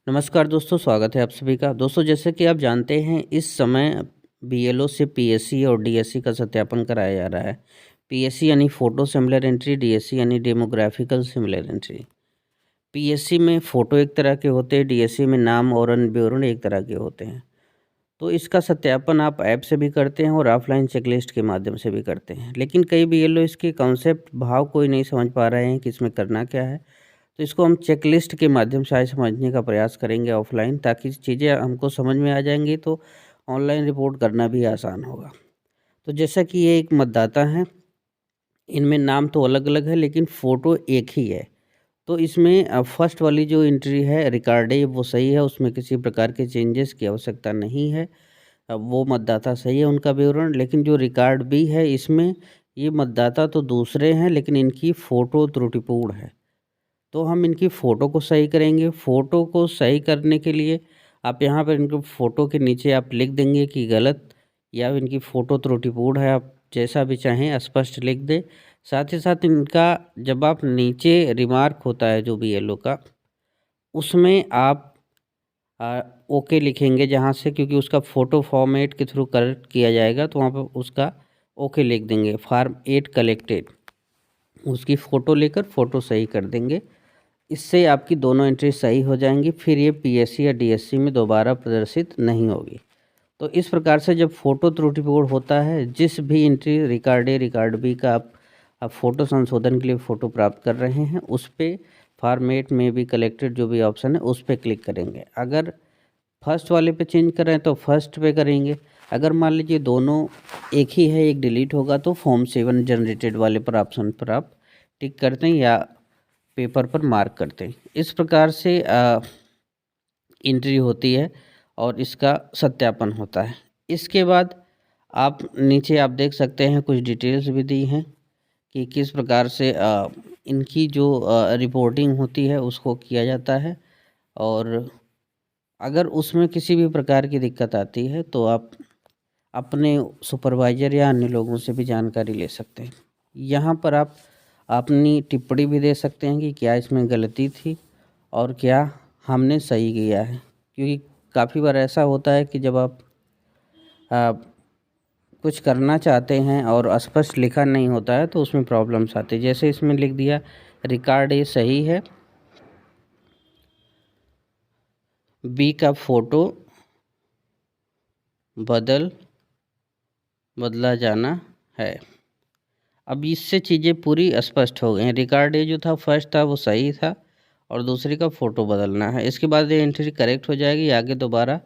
नमस्कार दोस्तों, स्वागत है आप सभी का। दोस्तों, जैसे कि आप जानते हैं, इस समय बीएलओ से पीएससी और डीएससी का सत्यापन कराया जा रहा है। पीएससी यानी फ़ोटो सिमिलर एंट्री, डीएससी यानी डेमोग्राफिकल सिमिलर एंट्री। पीएससी में फ़ोटो एक तरह के होते हैं, डीएससी में नाम और अन्य विवरण एक तरह के होते हैं। तो इसका सत्यापन आप ऐप से भी करते हैं और ऑफलाइन चेकलिस्ट के माध्यम से भी करते हैं। लेकिन कई बीएलओ इसके कॉन्सेप्ट भाव कोई नहीं समझ पा रहे हैं कि इसमें करना क्या है। तो इसको हम चेकलिस्ट के माध्यम से आज समझने का प्रयास करेंगे ऑफ़लाइन, ताकि चीज़ें हमको समझ में आ जाएँगी तो ऑनलाइन रिपोर्ट करना भी आसान होगा। तो जैसा कि ये एक मतदाता हैं, इनमें नाम तो अलग-अलग है लेकिन फ़ोटो एक ही है। तो इसमें फर्स्ट वाली जो एंट्री है रिकॉर्ड है वो सही है, उसमें किसी प्रकार के चेंजेस की आवश्यकता नहीं है। वो मतदाता सही है उनका विवरण, लेकिन जो रिकॉर्ड बी है इसमें ये मतदाता तो दूसरे हैं लेकिन इनकी फ़ोटो त्रुटिपूर्ण है। तो हम इनकी फ़ोटो को सही करेंगे। फ़ोटो को सही करने के लिए आप यहाँ पर इनके फ़ोटो के नीचे आप लिख देंगे कि गलत या इनकी फ़ोटो त्रुटिपूर्ण है, आप जैसा भी चाहें स्पष्ट लिख दें। साथ ही साथ इनका जब आप नीचे रिमार्क होता है जो बीएलओ का, उसमें आप ओके लिखेंगे जहाँ से, क्योंकि उसका फ़ोटो फॉर्मेट के थ्रू करेक्ट किया जाएगा तो वहाँ पर उसका ओके लिख देंगे। फॉर्म 8 कलेक्टेड, उसकी फ़ोटो लेकर फ़ोटो सही कर देंगे। इससे आपकी दोनों एंट्री सही हो जाएँगी, फिर ये पीएससी या डीएससी में दोबारा प्रदर्शित नहीं होगी। तो इस प्रकार से जब फ़ोटो त्रुटिपूर्ण होता है, जिस भी entry record a, record B का आप फ़ोटो संशोधन के लिए फ़ोटो प्राप्त कर रहे हैं, उस पे फॉर्मेट में भी कलेक्टेड जो भी ऑप्शन है, उस पे क्लिक करेंगे। अगर फर्स्ट वाले पे चेंज कर रहे हैं तो फर्स्ट पे करेंगे। अगर मान लीजिए दोनों एक ही है, एक डिलीट होगा तो फॉर्म 7 जनरेटेड वाले पर ऑप्शन पर आप टिक करते हैं या पेपर पर मार्क करते हैं। इस प्रकार से एंट्री होती है और इसका सत्यापन होता है। इसके बाद आप नीचे आप देख सकते हैं कुछ डिटेल्स भी दी हैं कि किस प्रकार से इनकी जो रिपोर्टिंग होती है उसको किया जाता है, और अगर उसमें किसी भी प्रकार की दिक्कत आती है तो आप अपने सुपरवाइज़र या अन्य लोगों से भी जानकारी ले सकते हैं। यहाँ पर आप अपनी टिप्पणी भी दे सकते हैं कि क्या इसमें गलती थी और क्या हमने सही किया है। क्योंकि काफ़ी बार ऐसा होता है कि जब आप आ, कुछ करना चाहते हैं और स्पष्ट लिखा नहीं होता है तो उसमें प्रॉब्लम्स आती है। जैसे इसमें लिख दिया रिकॉर्ड ये सही है, बी का फ़ोटो बदला जाना है। अब इससे चीज़ें पूरी स्पष्ट हो गई हैं। रिकॉर्ड ए जो था फर्स्ट था वो सही था और दूसरी का फ़ोटो बदलना है। इसके बाद ये एंट्री करेक्ट हो जाएगी, आगे दोबारा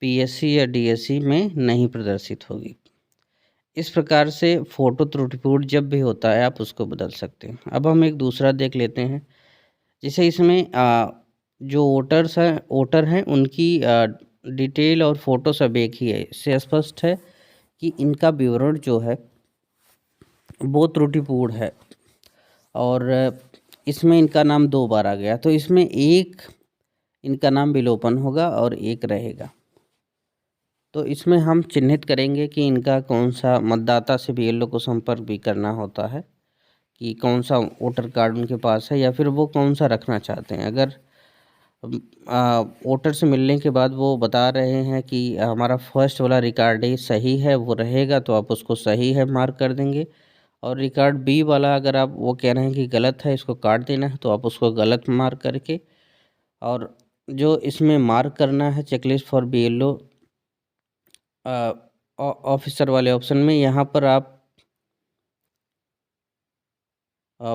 पीएससी या डीएससी में नहीं प्रदर्शित होगी। इस प्रकार से फ़ोटो त्रुटिपूर्ण जब भी होता है आप उसको बदल सकते हैं। अब हम एक दूसरा देख लेते हैं। जैसे इसमें जो वोटर हैं उनकी डिटेल और फ़ोटो सब एक ही है। इससे स्पष्ट है कि इनका विवरण जो है वो त्रुटिपूर्ण है और इसमें इनका नाम 2 बार आ गया, तो इसमें एक इनका नाम विलोपन होगा और एक रहेगा। तो इसमें हम चिन्हित करेंगे कि इनका कौन-सा मतदाता से बीएलओ को संपर्क भी करना होता है कि कौन-सा वोटर कार्ड उनके पास है या फिर वो कौन-सा रखना चाहते हैं। अगर वोटर से मिलने के बाद वो बता रहे हैं कि हमारा फर्स्ट वाला रिकॉर्ड ए सही है, वो रहेगा तो आप उसको सही है मार्क कर देंगे। और रिकॉर्ड बी वाला अगर आप वो कह रहे हैं कि गलत है, इसको काट देना है, तो आप उसको गलत मार्क करके, और जो इसमें मार्क करना है चेकलिस्ट फॉर बीएलओ ऑफिसर वाले ऑप्शन में, यहाँ पर आप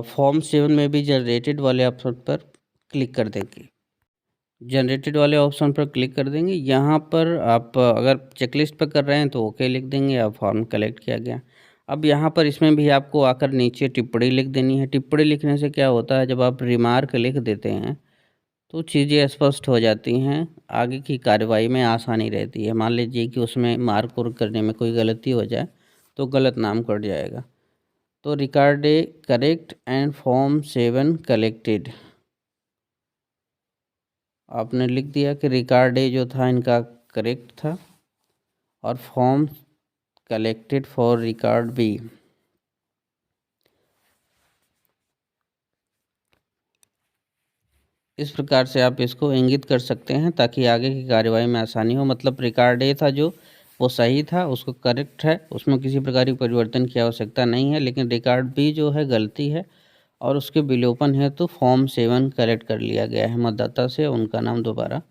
फॉर्म 7 में भी जनरेटेड वाले ऑप्शन पर क्लिक कर देंगे। जनरेटेड वाले ऑप्शन पर क्लिक कर देंगे। यहाँ पर आप अगर चेकलिस्ट पर कर रहे हैं तो ओके लिख देंगे, अब फॉर्म कलेक्ट किया गया। अब यहाँ पर इसमें भी आपको आकर नीचे टिप्पणी लिख देनी है। टिप्पणी लिखने से क्या होता है, जब आप रिमार्क लिख देते हैं तो चीज़ें स्पष्ट हो जाती हैं, आगे की कार्रवाई में आसानी रहती है। मान लीजिए कि उसमें मार्क वार्क करने में कोई गलती हो जाए तो गलत नाम कट जाएगा। तो record A correct and form 7 collected, आपने लिख दिया कि रिकॉर्ड ए जो था इनका करेक्ट था और फॉर्म कलेक्टेड फॉर रिकॉर्ड बी इस प्रकार से आप इसको इंगित कर सकते हैं ताकि आगे की कार्यवाही में आसानी हो। मतलब रिकॉर्ड ए था जो वो सही था, उसको करेक्ट है, उसमें किसी प्रकार की परिवर्तन की आवश्यकता नहीं है। लेकिन रिकॉर्ड बी जो है गलती है और उसके विलोपन है तो फॉर्म 7 करेक्ट कर लिया गया है मतदाता से, उनका नाम दोबारा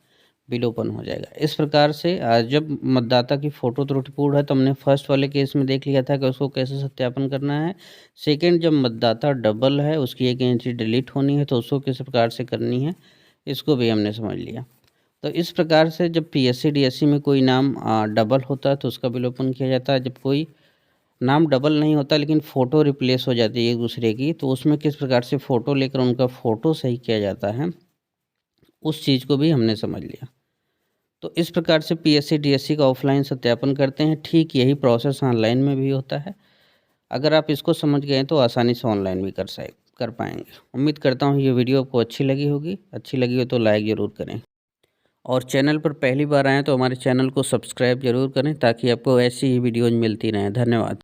विलोपन हो जाएगा। इस प्रकार से जब मतदाता की फ़ोटो त्रुटिपूर्ण है तो हमने फर्स्ट वाले केस में देख लिया था कि उसको कैसे सत्यापन करना है। सेकंड, जब मतदाता डबल है, उसकी एक एंट्री डिलीट होनी है तो उसको किस प्रकार से करनी है, इसको भी हमने समझ लिया। तो इस प्रकार से जब पीएससी डीएससी में कोई नाम डबल होता है तो उसका विलोपन किया जाता है। जब कोई नाम डबल नहीं होता लेकिन फ़ोटो रिप्लेस हो जाती है एक दूसरे की, तो उसमें किस प्रकार से फ़ोटो लेकर उनका फ़ोटो सही किया जाता है, उस चीज़ को भी हमने समझ लिया। तो इस प्रकार से पीएससी डीएससी का ऑफलाइन सत्यापन करते हैं। ठीक यही प्रोसेस ऑनलाइन में भी होता है। अगर आप इसको समझ गए तो आसानी से ऑनलाइन भी कर पाएंगे। उम्मीद करता हूँ ये वीडियो आपको अच्छी लगी होगी। अच्छी लगी हो तो लाइक ज़रूर करें और चैनल पर पहली बार आएँ तो हमारे चैनल को सब्सक्राइब ज़रूर करें ताकि आपको ऐसी ही वीडियोज़ मिलती रहें। धन्यवाद।